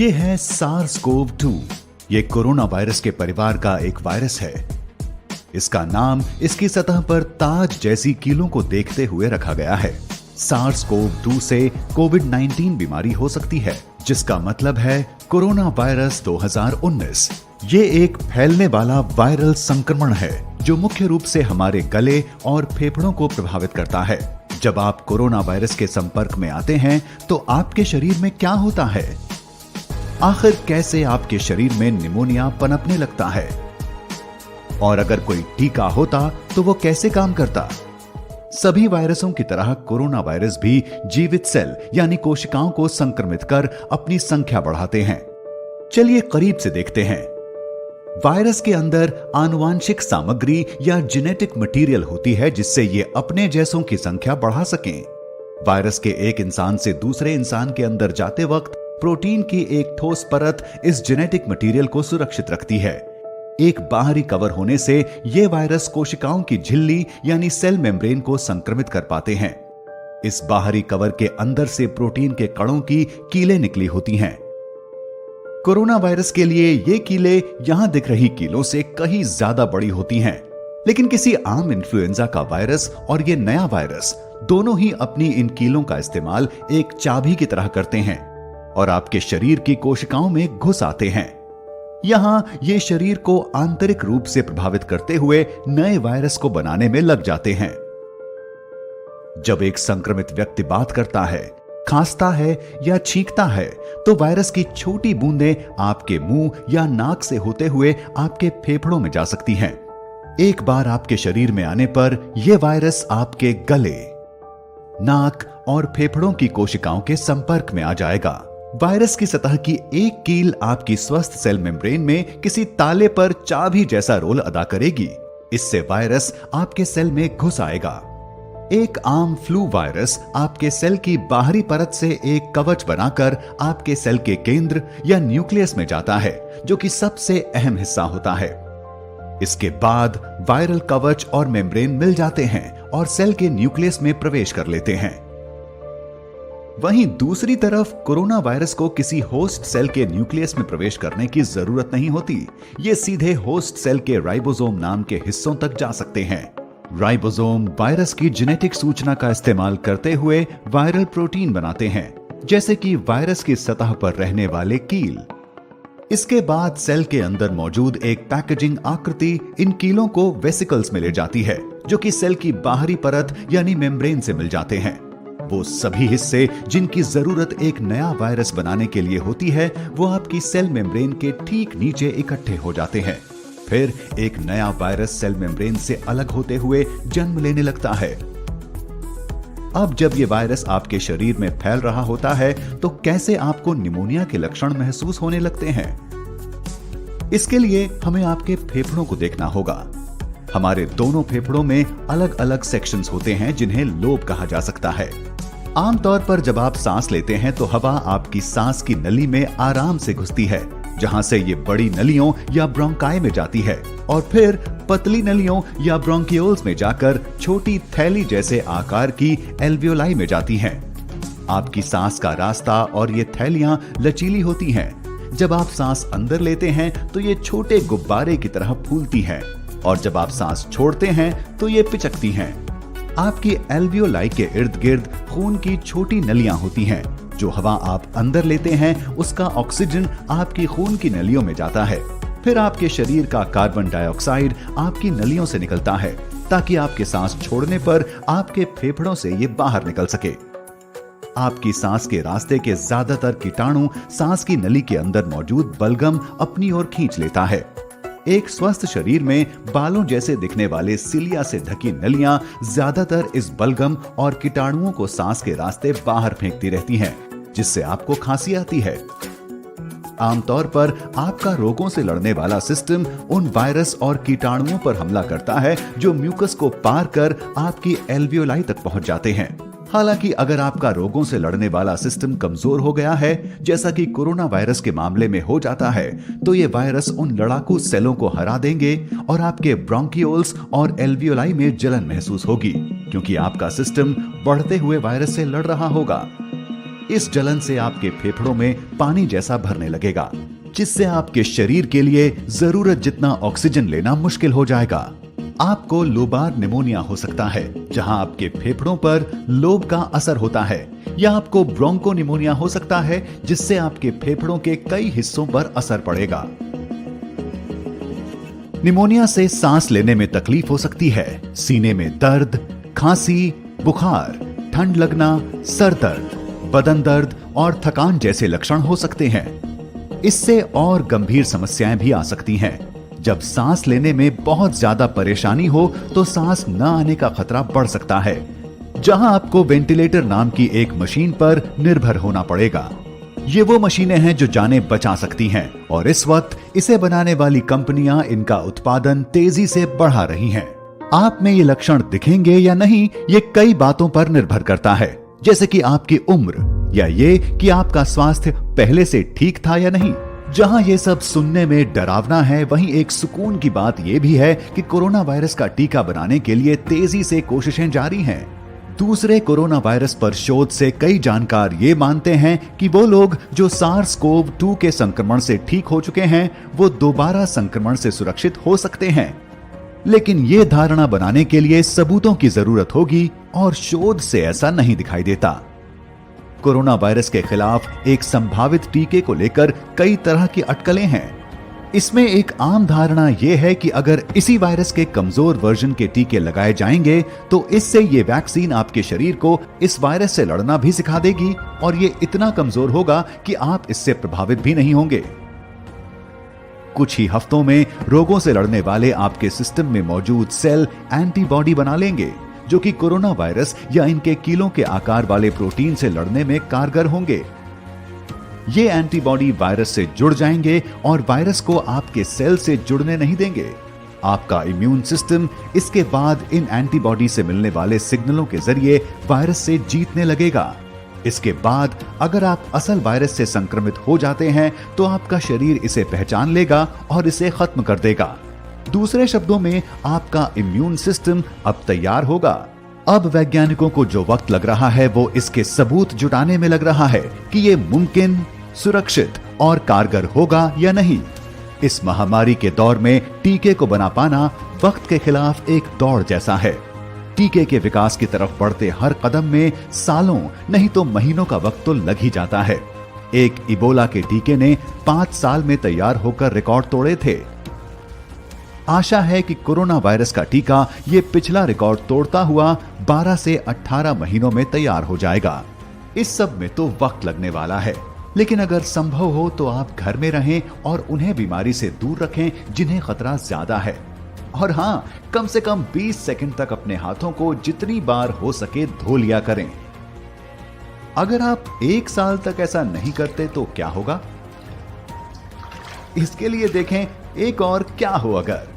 ये है SARS-CoV-2। ये कोरोना वायरस के परिवार का एक वायरस है। इसका नाम इसकी सतह पर ताज जैसी कीलों को देखते हुए रखा गया है। SARS-CoV-2 से कोविड-19 बीमारी हो सकती है, जिसका मतलब है कोरोना वायरस 2019। ये एक फैलने वाला वायरल संक्रमण है जो मुख्य रूप से हमारे गले और फेफड़ों को प्रभावित करता है। जब आप कोरोना वायरस के संपर्क में आते हैं तो आपके शरीर में क्या होता है? आखिर कैसे आपके शरीर में निमोनिया पनपने लगता है? और अगर कोई टीका होता तो वो कैसे काम करता? सभी वायरसों की तरह कोरोना वायरस भी जीवित सेल यानी कोशिकाओं को संक्रमित कर अपनी संख्या बढ़ाते हैं। चलिए करीब से देखते हैं। वायरस के अंदर आनुवांशिक सामग्री या जेनेटिक मटेरियल होती है जिससे ये अपने जैसों की संख्या बढ़ा सकें। वायरस के एक इंसान से दूसरे इंसान के अंदर जाते वक्त प्रोटीन की एक ठोस परत इस जेनेटिक मटेरियल को सुरक्षित रखती है। एक बाहरी कवर होने से ये वायरस कोशिकाओं की झिल्ली यानी सेल मेम्ब्रेन को संक्रमित कर पाते हैं। इस बाहरी कवर के अंदर से प्रोटीन के कणों की कीलें निकली होती हैं। कोरोना वायरस के लिए ये कीलें यहां दिख रही कीलों से कहीं ज्यादा बड़ी होती हैं। लेकिन किसी आम इन्फ्लुएंजा का वायरस और ये नया वायरस दोनों ही अपनी इन कीलों का इस्तेमाल एक चाबी की तरह करते हैं और आपके शरीर की कोशिकाओं में घुस आते हैं। यहां ये शरीर को आंतरिक रूप से प्रभावित करते हुए नए वायरस को बनाने में लग जाते हैं। जब एक संक्रमित व्यक्ति बात करता है, खांसता है या छींकता है तो वायरस की छोटी बूंदें आपके मुंह या नाक से होते हुए आपके फेफड़ों में जा सकती हैं। एक बार आपके शरीर में आने पर यह वायरस आपके गले, नाक और फेफड़ों की कोशिकाओं के संपर्क में आ जाएगा। वायरस की सतह की एक कील आपकी स्वस्थ सेल मेम्ब्रेन में किसी ताले पर चाबी जैसा रोल अदा करेगी। इससे वायरस आपके सेल में घुस आएगा। एक आम फ्लू वायरस आपके सेल की बाहरी परत से एक कवच बनाकर आपके सेल के केंद्र या न्यूक्लियस में जाता है, जो कि सबसे अहम हिस्सा होता है। इसके बाद वायरल कवच और मेम्ब्रेन मिल जाते हैं और सेल के न्यूक्लियस में प्रवेश कर लेते हैं। वहीं दूसरी तरफ कोरोना वायरस को किसी होस्ट सेल के न्यूक्लियस में प्रवेश करने की जरूरत नहीं होती। ये सीधे होस्ट सेल के राइबोसोम नाम के हिस्सों तक जा सकते हैं। राइबोसोम वायरस की जेनेटिक सूचना का इस्तेमाल करते हुए वायरल प्रोटीन बनाते हैं, जैसे कि वायरस की सतह पर रहने वाले कील। इसके बाद सेल के अंदर मौजूद एक पैकेजिंग आकृति इन कीलों को वेसिकल्स में ले जाती है, जो कि सेल की बाहरी परत यानी मेम्ब्रेन से मिल जाते हैं। वो सभी हिस्से जिनकी जरूरत एक नया वायरस बनाने के लिए होती है, वो आपकी सेल मेम्ब्रेन के ठीक नीचे इकट्ठे हो जाते हैं। फिर एक नया वायरस सेल मेम्ब्रेन से अलग होते हुए जन्म लेने लगता है। अब जब ये वायरस आपके शरीर में फैल रहा होता है तो कैसे आपको निमोनिया के लक्षण महसूस होने लगते हैं? इसके लिए हमें आपके फेफड़ों को देखना होगा। हमारे दोनों फेफड़ों में अलग अलग सेक्शंस होते हैं जिन्हें लोब कहा जा सकता है। आमतौर पर जब आप सांस लेते हैं तो हवा आपकी सांस की नली में आराम से घुसती है, जहां से ये बड़ी नलियों या ब्रोंकाई में जाती है और फिर पतली नलियों या ब्रोंकियोल्स में जाकर छोटी थैली जैसे आकार की एल्वियोलाई में जाती हैं। आपकी सांस का रास्ता और ये थैलियां लचीली होती हैं। जब आप सांस अंदर लेते हैं तो ये छोटे गुब्बारे की तरह फूलती हैं और जब आप सांस छोड़ते हैं तो ये पिचकती हैं। आपकी एल्वियोलाई के इर्द गिर्द खून की छोटी नलियां होती हैं। जो हवा आप अंदर लेते हैं उसका ऑक्सीजन आपकी खून की नलियों में जाता है। फिर आपके शरीर का कार्बन डाइऑक्साइड आपकी नलियों से निकलता है ताकि आपके सांस छोड़ने पर आपके फेफड़ों से ये बाहर निकल सके। आपकी सांस के रास्ते के ज्यादातर कीटाणु सांस की नली के अंदर मौजूद बलगम अपनी ओर खींच लेता है। एक स्वस्थ शरीर में बालों जैसे दिखने वाले सिलिया से ढकी नलियां ज्यादातर इस बलगम और कीटाणुओं को सांस के रास्ते बाहर फेंकती रहती हैं, जिससे आपको खांसी आती है। आमतौर पर आपका रोगों से लड़ने वाला सिस्टम उन वायरस और कीटाणुओं पर हमला करता है जो म्यूकस को पार कर आपकी एल्वियोलाई तक पहुंच जाते हैं। हालांकि अगर आपका रोगों से लड़ने वाला सिस्टम कमजोर हो गया है, जैसा कि कोरोना वायरस के मामले में हो जाता है, तो ये वायरस उन लड़ाकू सेलों को हरा देंगे और आपके ब्रोंकियोल्स और एल्वियोलाई में जलन महसूस होगी, क्योंकि आपका सिस्टम बढ़ते हुए वायरस से लड़ रहा होगा। इस जलन से आपके फेफड़ों में पानी जैसा भरने लगेगा, जिससे आपके शरीर के लिए जरूरत जितना ऑक्सीजन लेना मुश्किल हो जाएगा। आपको लोबार निमोनिया हो सकता है, जहां आपके फेफड़ों पर लोब का असर होता है, या आपको ब्रोंको निमोनिया हो सकता है, जिससे आपके फेफड़ों के कई हिस्सों पर असर पड़ेगा। निमोनिया से सांस लेने में तकलीफ हो सकती है, सीने में दर्द, खांसी, बुखार, ठंड लगना, सर दर्द, बदन दर्द और थकान जैसे लक्षण हो सकते हैं। इससे और गंभीर समस्याएं भी आ सकती हैं। जब सांस लेने में बहुत ज्यादा परेशानी हो तो सांस न आने का खतरा बढ़ सकता है, जहां आपको वेंटिलेटर नाम की एक मशीन पर निर्भर होना पड़ेगा। ये वो मशीनें हैं जो जानें बचा सकती हैं, और इस वक्त इसे बनाने वाली कंपनियां इनका उत्पादन तेजी से बढ़ा रही हैं। आप में ये लक्षण दिखेंगे या नहीं, ये कई बातों पर निर्भर करता है, जैसे कि आपकी उम्र या ये कि आपका स्वास्थ्य पहले से ठीक था या नहीं। जहां ये सब सुनने में डरावना है, वहीं एक सुकून की बात यह भी है कि कोरोना वायरस का टीका बनाने के लिए तेजी से कोशिशें जारी हैं। दूसरे कोरोना वायरस पर शोध से कई जानकार ये मानते हैं कि वो लोग जो SARS-CoV-2 के संक्रमण से ठीक हो चुके हैं, वो दोबारा संक्रमण से सुरक्षित हो सकते हैं। लेकिन ये धारणा बनाने के लिए सबूतों की जरूरत होगी, और शोध से ऐसा नहीं दिखाई देता। कोरोना वायरस के खिलाफ एक संभावित टीके को लेकर कई तरह की अटकलें हैं। इसमें एक आम धारणा यह है कि अगर इसी वायरस के कमजोर वर्जन के टीके लगाए जाएंगे तो इससे ये वैक्सीन आपके शरीर को इस वायरस से लड़ना भी सिखा देगी, और ये इतना कमजोर होगा कि आप इससे प्रभावित भी नहीं होंगे। कुछ ही हफ्तों में रोगों से लड़ने वाले आपके सिस्टम में मौजूद सेल एंटीबॉडी बना लेंगे, जो कि कोरोना वायरस या इनके कीलों के आकार वाले प्रोटीन से लड़ने में कारगर होंगे। ये एंटीबॉडी वायरस से जुड़ जाएंगे और वायरस को आपके सेल से जुड़ने नहीं देंगे। आपका इम्यून सिस्टम इसके बाद इन एंटीबॉडी से मिलने वाले सिग्नलों के जरिए वायरस से जीतने लगेगा। इसके बाद अगर आप असल वायरस से संक्रमित हो जाते हैं तो आपका शरीर इसे पहचान लेगा और इसे खत्म कर देगा। दूसरे शब्दों में, आपका इम्यून सिस्टम अब तैयार होगा। अब वैज्ञानिकों को जो वक्त लग रहा है वो इसके सबूत जुटाने में लग रहा है कि ये मुमकिन, सुरक्षित और कारगर होगा या नहीं। इस महामारी के दौर में टीके को बना पाना वक्त के खिलाफ एक दौड़ जैसा है। टीके के विकास की तरफ बढ़ते हर कदम में सालों नहीं तो महीनों का वक्त तो लग ही जाता है। एक इबोला के टीके ने 5 साल में तैयार होकर रिकॉर्ड तोड़े थे। आशा है कि कोरोना वायरस का टीका ये पिछला रिकॉर्ड तोड़ता हुआ 12 से 18 महीनों में तैयार हो जाएगा। इस सब में तो वक्त लगने वाला है, लेकिन अगर संभव हो तो आप घर में रहें और उन्हें बीमारी से दूर रखें जिन्हें खतरा ज्यादा है। और हाँ, कम से कम 20 सेकंड तक अपने हाथों को जितनी बार हो सके धो लिया करें। अगर आप 1 साल तक ऐसा नहीं करते तो क्या होगा? इसके लिए देखें एक और क्या हो अगर।